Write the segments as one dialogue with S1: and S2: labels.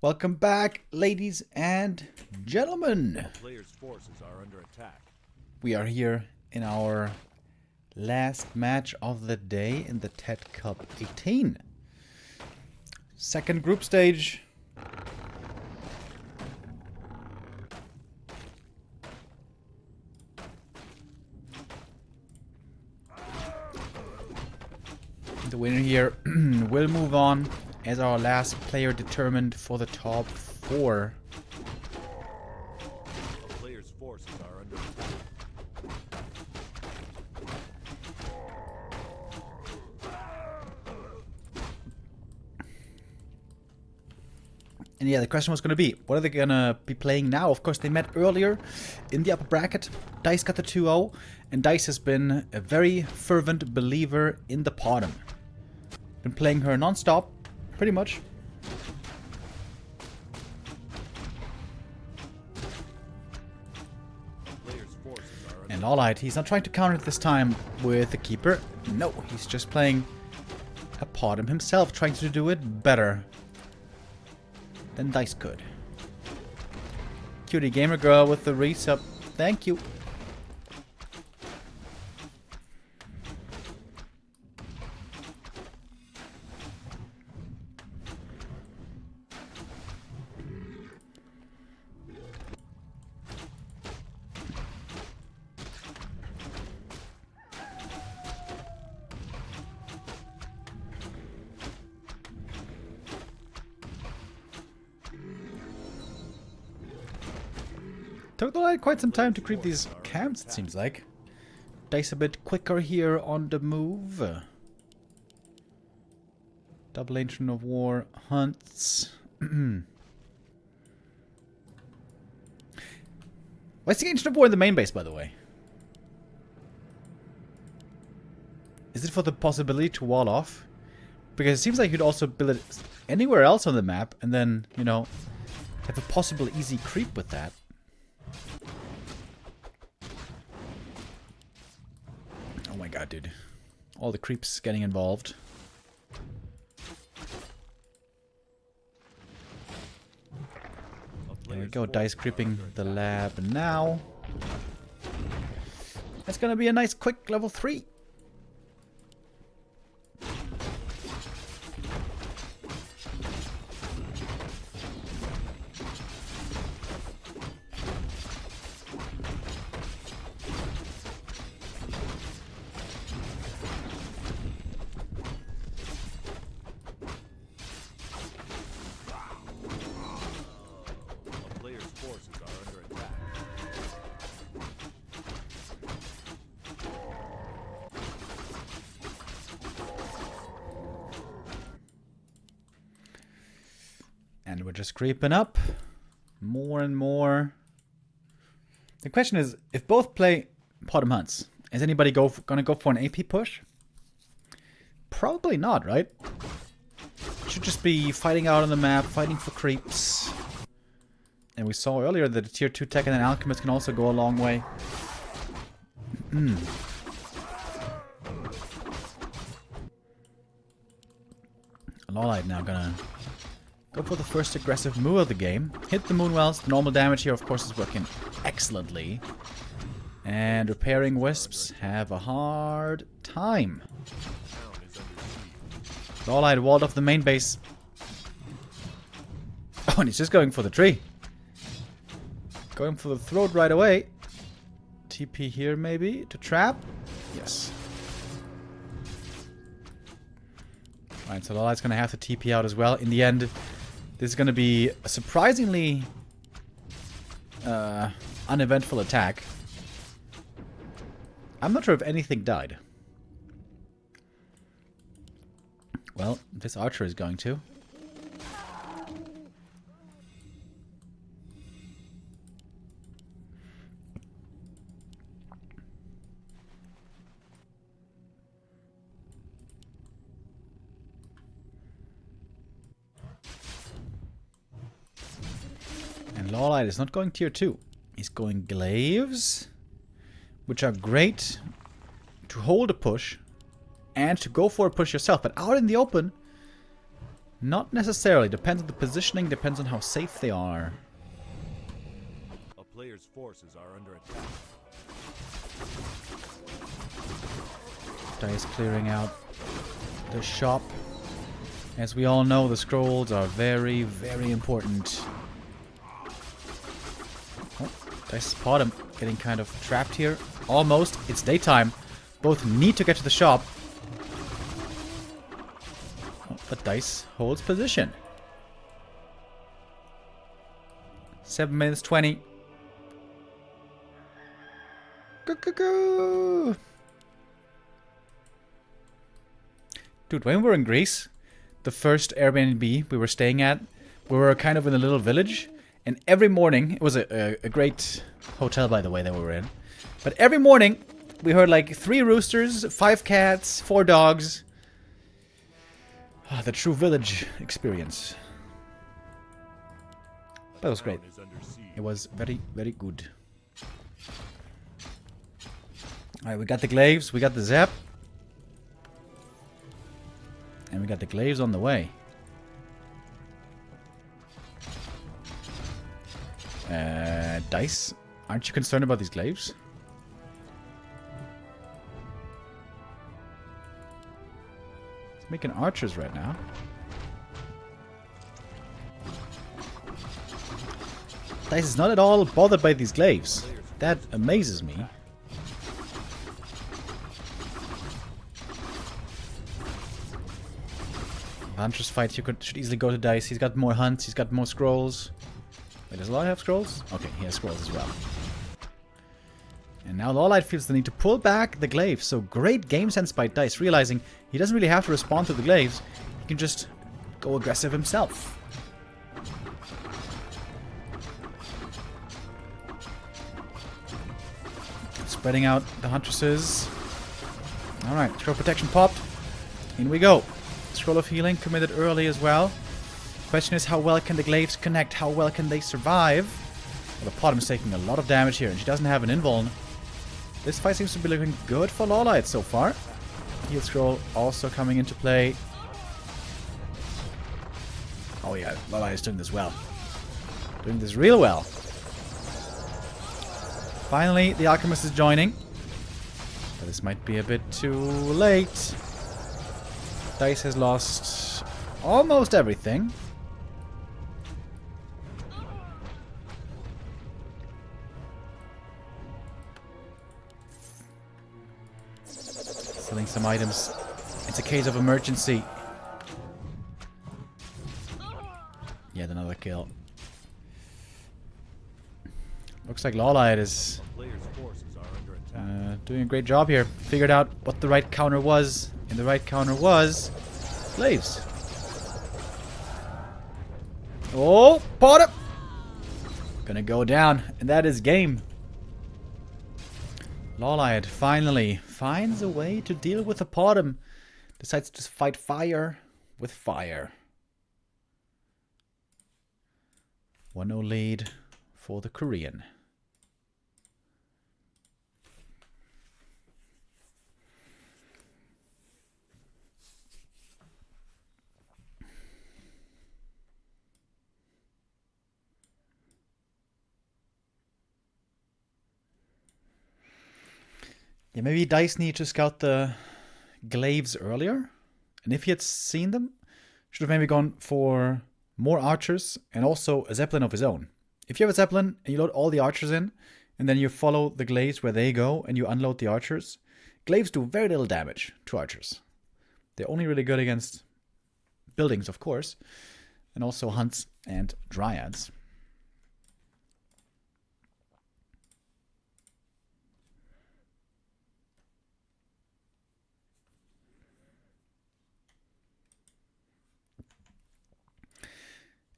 S1: Welcome back, ladies and gentlemen.
S2: Players' forces are under attack.
S1: We are here in our last match of the day in the TED Cup 18. Second group stage. The winner here will move on as our last player determined for the top 4.
S2: A player's forces are under attack.
S1: And yeah, the question was going to be, what are they going to be playing now? Of course, they met earlier in the upper bracket. Dise got the 2-0, and Dise has been a very fervent believer in the bottom. Been playing her non-stop, pretty much. And LawLiet, he's not trying to counter it this time with the keeper. No, he's just playing a bottom himself, trying to do it better than Dise could. Cutie gamer girl with the resub. Thank you. Took quite some time to creep these camps, it seems like. Dise a bit quicker here on the move. Double Ancient of War hunts. Why's the Ancient of War in the main base, by the way? Is it for the possibility to wall off? Because it seems like you'd also build it anywhere else on the map and then, you know, have a possible easy creep with that. Oh my god, dude. All the creeps getting involved. There we go, Dise creeping the lab now. That's gonna be a nice quick level 3. And we're just creeping up more and more. The question is, if both play bottom hunts, is anybody gonna go for an AP push? Probably not, right? Should just be fighting out on the map, fighting for creeps. And we saw earlier that a tier 2 tech and an alchemist can also go a long way. LawLiet now gonna go for the first aggressive move of the game. Hit the Moonwells. The normal damage here, of course, is working excellently. And repairing wisps have a hard time. LawLiet walled off the main base. Oh, and he's just going for the tree. Going for the throat right away. TP here, maybe, to trap. Yes. Alright, so LawLiet's going to have to TP out as well. In the end, this is going to be a surprisingly uneventful attack. I'm not sure if anything died. Well, this archer is going to. And LawLiet is not going tier 2. He's going glaives, which are great to hold a push and to go for a push yourself. But out in the open, Not necessarily. Depends on the positioning, depends on how safe they are.
S2: A player's forces are under attack.
S1: Dise clearing out the shop. As we all know, the scrolls are very, very important. Oh, Dise spot him. Getting kind of trapped here. Almost. It's daytime. Both need to get to the shop. Oh, but Dise holds position. 7 minutes 20. Go. Dude, when we were in Greece, the first Airbnb we were staying at, we were kind of in a little village, and every morning, it was a great hotel, by the way, that we were in, but every morning, we heard like 3 roosters, 5 cats, 4 dogs. Ah, the true village experience. That was great. It was very, very good. Alright, we got the glaives, we got the zap. And we got the glaives on the way. Dise, aren't you concerned about these glaives? He's making archers right now. Dise is not at all bothered by these glaives. That amazes me. Hunter's fight, you should easily go to Dise. He's got more hunts, he's got more scrolls. Wait, does LawLiet have scrolls? Okay, he has scrolls as well. And now LawLiet feels the need to pull back the glaives. So great game sense by Dise, realizing he doesn't really have to respond to the glaives. He can just go aggressive himself. Spreading out the huntresses. Alright, scroll protection popped. In we go. Scroll of healing committed early as well. Question is, how well can the glaives connect? How well can they survive? Well, the Potom is taking a lot of damage here, and she doesn't have an invuln. This fight seems to be looking good for LawLiet so far. Heal scroll also coming into play. Oh yeah, LawLiet is doing this well. Doing this real well. Finally, the Alchemist is joining. But this might be a bit too late. Dise has lost almost everything. Selling some items. It's a case of emergency. Yet another kill. Looks like LawLiet is doing a great job here. Figured out what the right counter was. And the right counter was glaives. Oh, Potter! Gonna go down, and that is game. LawLiet finally finds a way to deal with the Potom. Decides to fight fire with fire. 1-0 lead for the Korean. Yeah, maybe Dise need to scout the glaives earlier. And if he had seen them, should have maybe gone for more archers and also a zeppelin of his own. If you have a zeppelin and you load all the archers in, and then you follow the glaives where they go and you unload the archers, glaives do very little damage to archers. They're only really good against buildings, of course, and also hunts and dryads.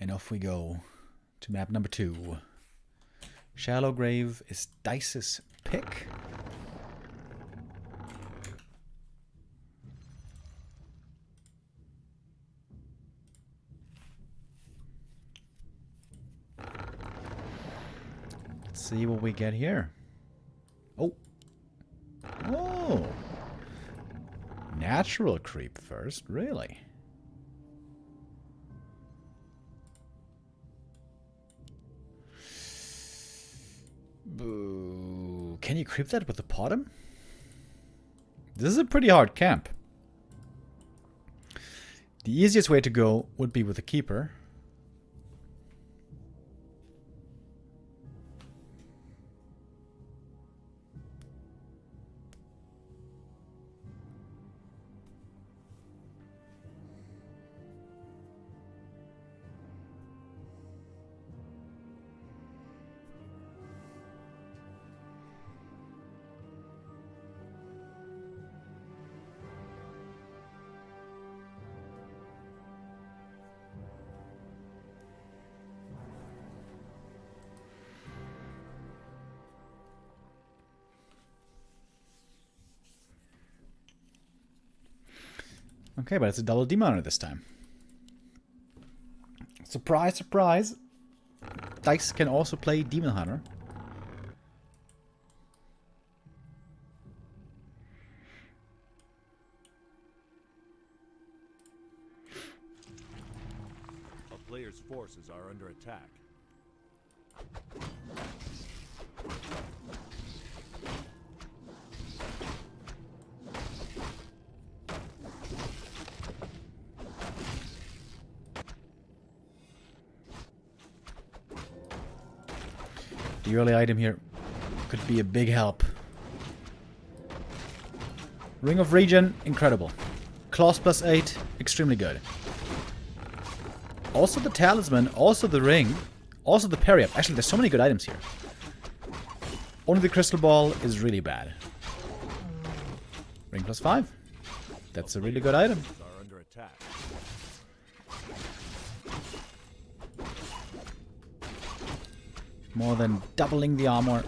S1: And off we go to map number 2. Shallow Grave is Dice's pick. Let's see what we get here. Oh. Oh. Natural creep first, really? Can you creep that with the bottom? This is a pretty hard camp. The easiest way to go would be with a keeper. Okay, but it's a double demon hunter this time. Surprise, surprise. Dise can also play demon hunter.
S2: A player's forces are under attack.
S1: The early item here could be a big help. Ring of Regen, incredible. Claws +8, extremely good. Also the talisman, also the ring, also the parry up. Actually, there's so many good items here. Only the crystal ball is really bad. Ring +5. That's a really good item.
S2: Are under attack.
S1: More than doubling the armor.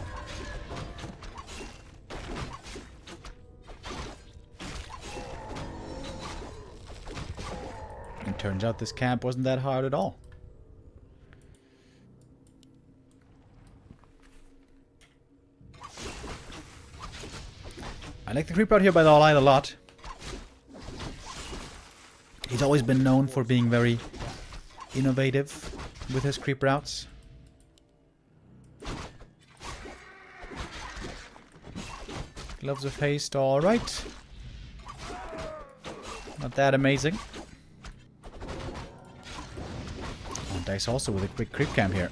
S1: And turns out this camp wasn't that hard at all. I like the creep out here by LawLiet a lot. He's always been known for being very innovative with his creep routes. Gloves of haste, alright. Not that amazing. Oh, Dise also with a quick creep camp here.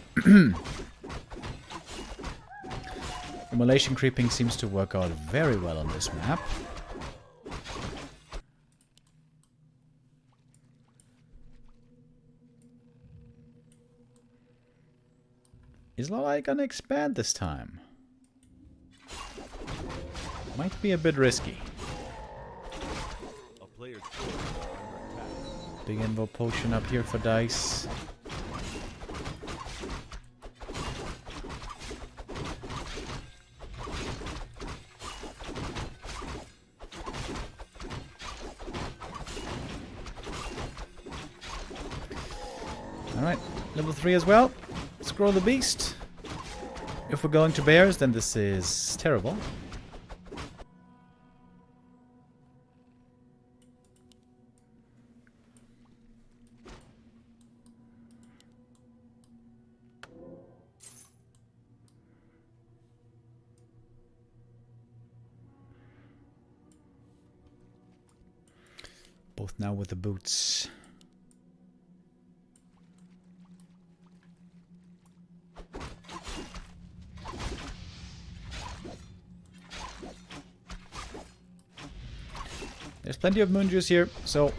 S1: Immolation creeping seems to work out very well on this map. Is LawLiet gonna expand this time? Might be a bit risky.
S2: A player's forces are under attack.
S1: Big invo potion up here for Dise. Alright, level 3 as well. Scroll the beast. If we're going to bears, then this is terrible. Both now with the boots. There's plenty of moon juice here, so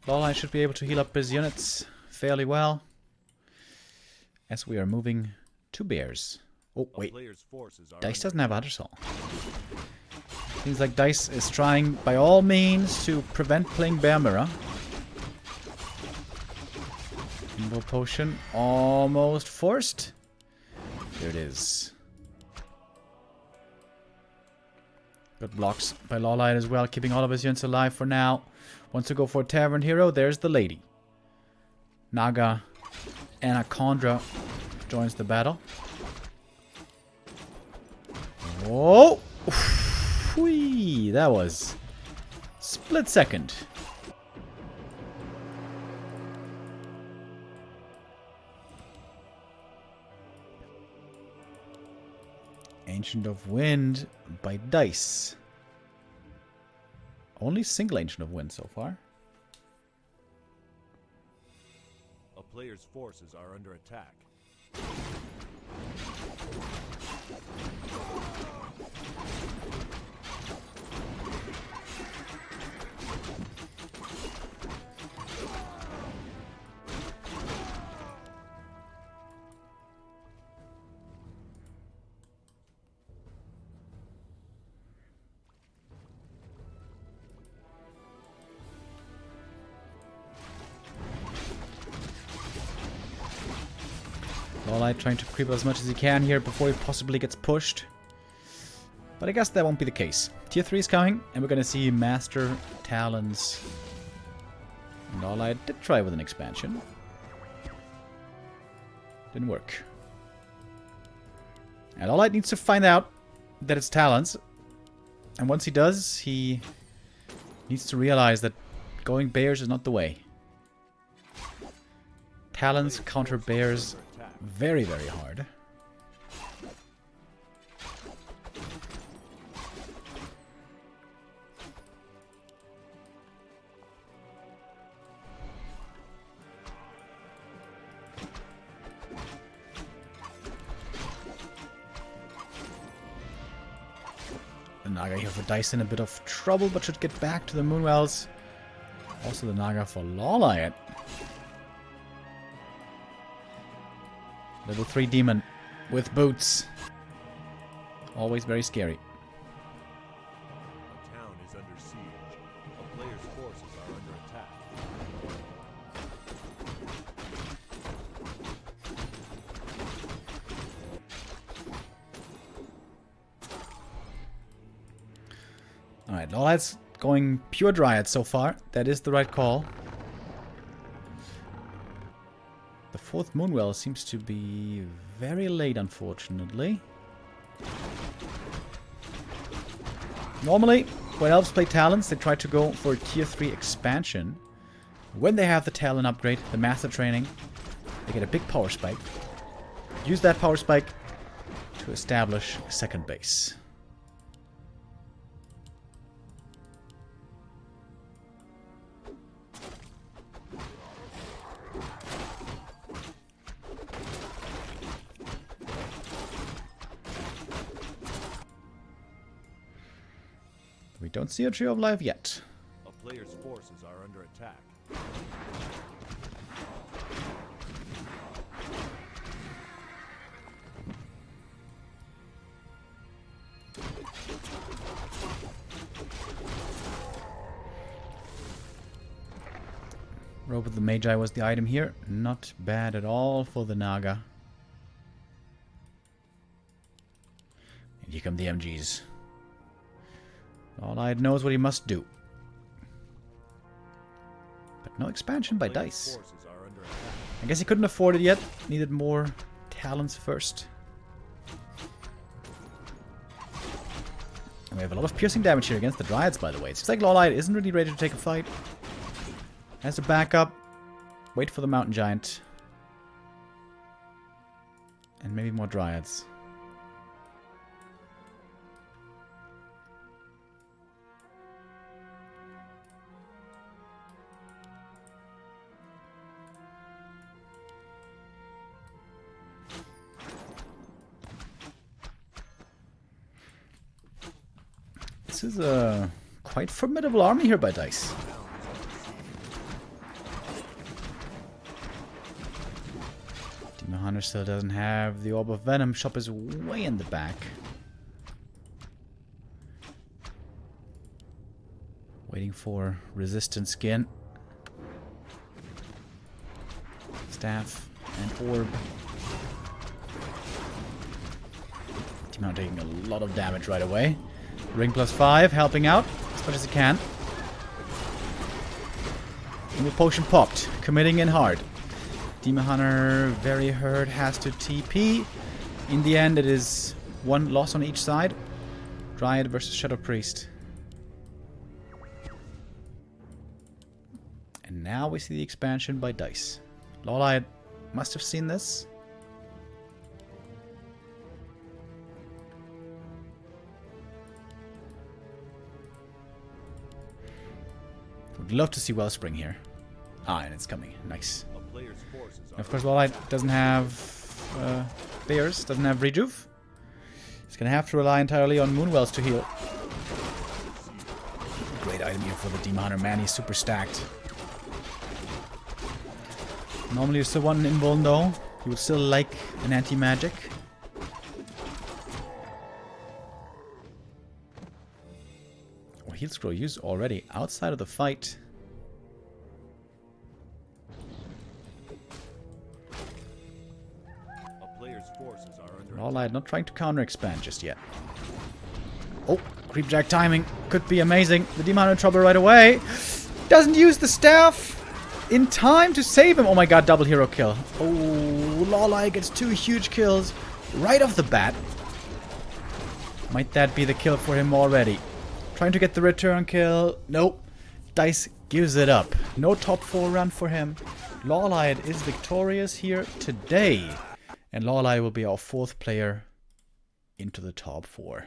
S1: LawLiet should be able to heal up his units fairly well. As we are moving to bears. Oh, wait. Dise doesn't have Other Soul. Seems like Dise is trying by all means to prevent playing Bear Mirror. Invo potion almost forced. There it is. Good blocks by LawLiet as well, keeping all of his units alive for now. Wants to go for a Tavern Hero. There's the lady. Naga Anaconda joins the battle. Whoa! Whee! That was split second. Ancient of Wind by Dise. Only single Ancient of Wind so far.
S2: A player's forces are under attack.
S1: LawLiet trying to creep as much as he can here before he possibly gets pushed. But I guess that won't be the case. Tier 3 is coming, and we're going to see Master Talons. And LawLiet did try with an expansion. Didn't work. And LawLiet needs to find out that it's Talons. And once he does, he needs to realize that going Bears is not the way. Talons counter Bears very, very hard. The Naga here for Dise in a bit of trouble, but should get back to the Moonwells. Also the Naga for LawLiet. Level 3 demon with boots. Always very scary.
S2: A town is under siege. A player's forces are under attack.
S1: Alright, LawLiet's going pure Dryad so far. That is the right call. The fourth Moonwell seems to be very late, unfortunately. Normally, when elves play Talons, they try to go for a tier 3 expansion. When they have the Talon upgrade, the Master Training, they get a big power spike. Use that power spike to establish a second base. We don't see a Tree of Life yet.
S2: A player's forces are under attack.
S1: Robe of the Magi was the item here. Not bad at all for the Naga. And here come the MGs. LawLiet knows what he must do. But no expansion by Dise. I guess he couldn't afford it yet. Needed more Talons first. And we have a lot of piercing damage here against the Dryads, by the way. It seems like LawLiet isn't really ready to take a fight. Has a backup. Wait for the Mountain Giant. And maybe more Dryads. This is a quite formidable army here by Dise. Demon Hunter still doesn't have the Orb of Venom. Shop is way in the back. Waiting for resistant skin. Staff and Orb. Demon Hunter taking a lot of damage right away. Ring +5, helping out as much as he can. New potion popped, committing in hard. Demon Hunter, very hurt, has to TP. In the end, it is one loss on each side. Dryad versus Shadow Priest. And now we see the expansion by Dise. LawLiet must have seen this. Would love to see Wellspring here. Ah, and it's coming. Nice.
S2: A player's forces
S1: And
S2: are
S1: of course, LawLiet doesn't have Bears, doesn't have Rejuve. He's gonna have to rely entirely on Moonwells to heal. Great item here for the Demon Hunter. Man, he's super stacked. Normally, you still want an invuln though. He would still like an anti-magic. Oh, heal scroll used already outside of the fight.
S2: a player's forces are under
S1: LawLiet not trying to counter expand just yet. Oh, creepjack timing could be amazing. The Demon Hunter in trouble right away. Doesn't use the staff in time to save him. Oh my god, double hero kill. Oh, LawLiet gets 2 huge kills right off the bat. Might that be the kill for him already? Trying to get the return kill. Nope. Dise gives it up. No top 4 run for him. LawLiet is victorious here today. And LawLiet will be our 4th player into the top 4.